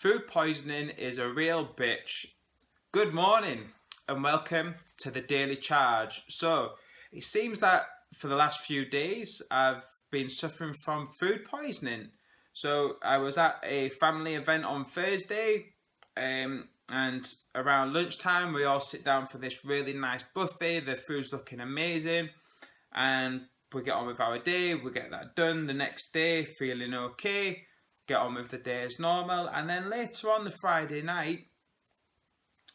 Food poisoning is a real bitch. Good morning and welcome to the Daily Charge. So, it seems that for the last few days I've been suffering from food poisoning. So, I was at a family event on Thursday and around lunchtime we all sit down for this really nice buffet. The food's looking amazing and we get on with our day, we get that done. The next day, feeling okay, get on with the day as normal, and then later on the Friday night,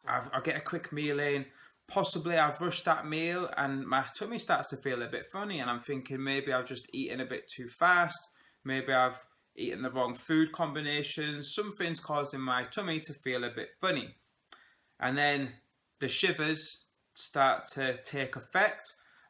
I get a quick meal in. Possibly I've rushed that meal and my tummy starts to feel a bit funny, and I'm thinking maybe I've just eaten a bit too fast, maybe I've eaten the wrong food combinations, something's causing my tummy to feel a bit funny. And then the shivers start to take effect.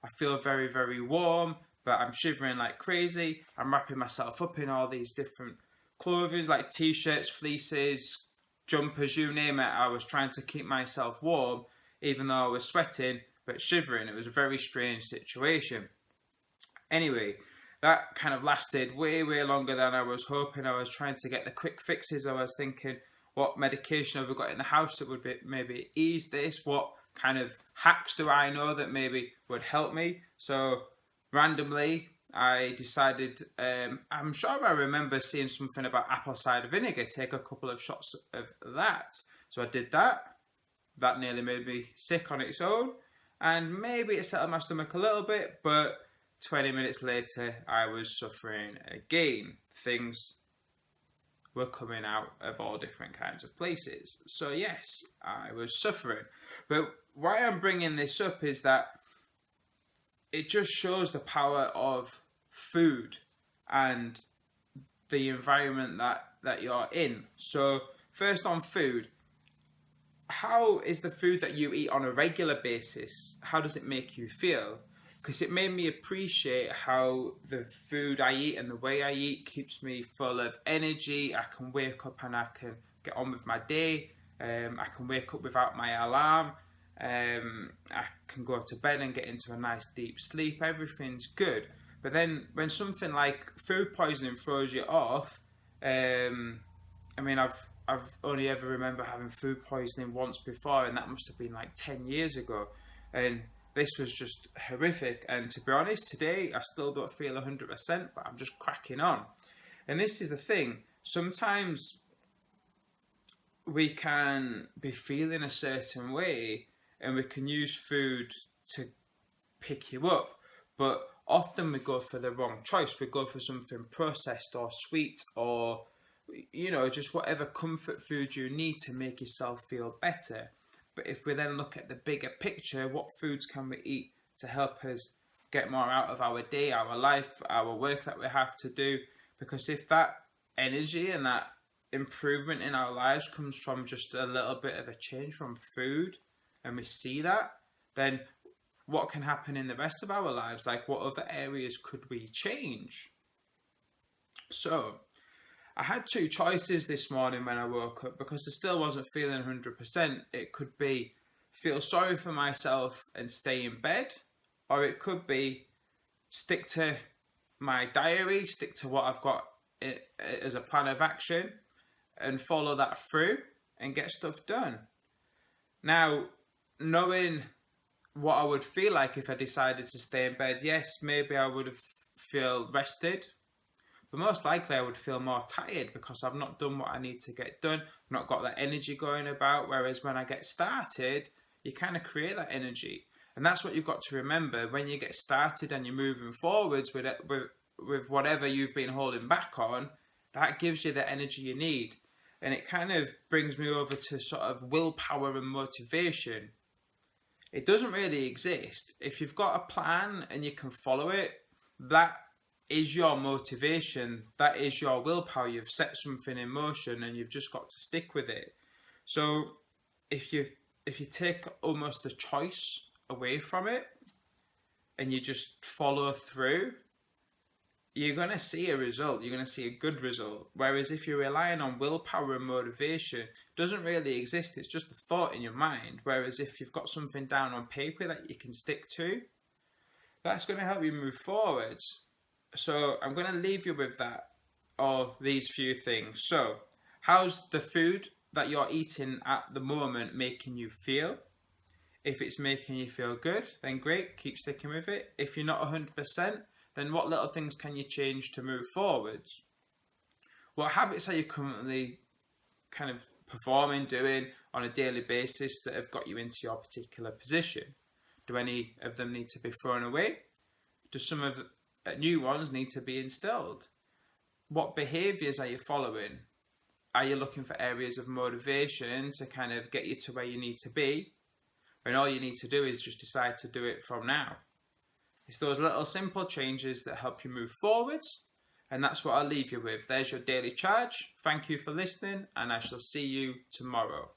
I feel very, very warm, but I'm shivering like crazy. I'm wrapping myself up in all these different clothing, like t-shirts, fleeces, jumpers, you name it. I was trying to keep myself warm, even though I was sweating, but shivering. It was a very strange situation. Anyway, that kind of lasted way, way longer than I was hoping. I was trying to get the quick fixes. I was thinking, what medication have we got in the house that would maybe ease this? What kind of hacks do I know that maybe would help me? So randomly I decided, I'm sure I remember seeing something about apple cider vinegar, take a couple of shots of that. So I did that. That nearly made me sick on its own, and maybe it settled my stomach a little bit, but 20 minutes later I was suffering again. Things were coming out of all different kinds of places. So yes, I was suffering. But why I'm bringing this up is that it just shows the power of food and the environment that you're in. So first on food, how is the food that you eat on a regular basis, how does it make you feel? Because it made me appreciate how the food I eat and the way I eat keeps me full of energy. I can wake up and I can get on with my day. I can wake up without my alarm. I can go to bed and get into a nice deep sleep. Everything's good. But then when something like food poisoning throws you off, I've only ever remember having food poisoning once before, and that must have been like 10 years ago. And this was just horrific, and to be honest, today I still don't feel 100%, but I'm just cracking on. And this is the thing, sometimes we can be feeling a certain way and we can use food to pick you up, but often we go for the wrong choice. We go for something processed or sweet, or just whatever comfort food you need to make yourself feel better. But if we then look at the bigger picture, what foods can we eat to help us get more out of our day, our life, our work that we have to do? Because if that energy and that improvement in our lives comes from just a little bit of a change from food, and we see that, then what can happen in the rest of our lives? Like, what other areas could we change? So I had two choices this morning when I woke up, because I still wasn't feeling 100%. It could be feel sorry for myself and stay in bed, or it could be stick to my diary, stick to what I've got as a plan of action and follow that through and get stuff done. Now, knowing what I would feel like if I decided to stay in bed, yes, maybe I would have feel rested, but most likely I would feel more tired because I've not done what I need to get done. I've not got that energy going about. Whereas when I get started, you kind of create that energy. And that's what you've got to remember. When you get started and you're moving forwards with whatever you've been holding back on, that gives you the energy you need. And it kind of brings me over to sort of willpower and motivation. It doesn't really exist. If you've got a plan and you can follow it, that is your motivation, that is your willpower. You've set something in motion and you've just got to stick with it. So if you take almost the choice away from it and you just follow through, you're going to see a result. You're going to see a good result. Whereas if you're relying on willpower and motivation, it doesn't really exist. It's just a thought in your mind. Whereas if you've got something down on paper that you can stick to, that's going to help you move forwards. So I'm going to leave you with that, or these few things. So How's the food that you're eating at the moment making you feel? If it's making you feel good, then great, keep sticking with it. If you're not 100%, then what little things can you change to move forwards? What habits are you currently kind of performing, doing on a daily basis that have got you into your particular position? Do any of them need to be thrown away? Do some of the new ones need to be instilled? What behaviours are you following? Are you looking for areas of motivation to kind of get you to where you need to be? When all you need to do is just decide to do it from now. It's those little simple changes that help you move forwards, and that's what I'll leave you with. There's your daily charge. Thank you for listening, and I shall see you tomorrow.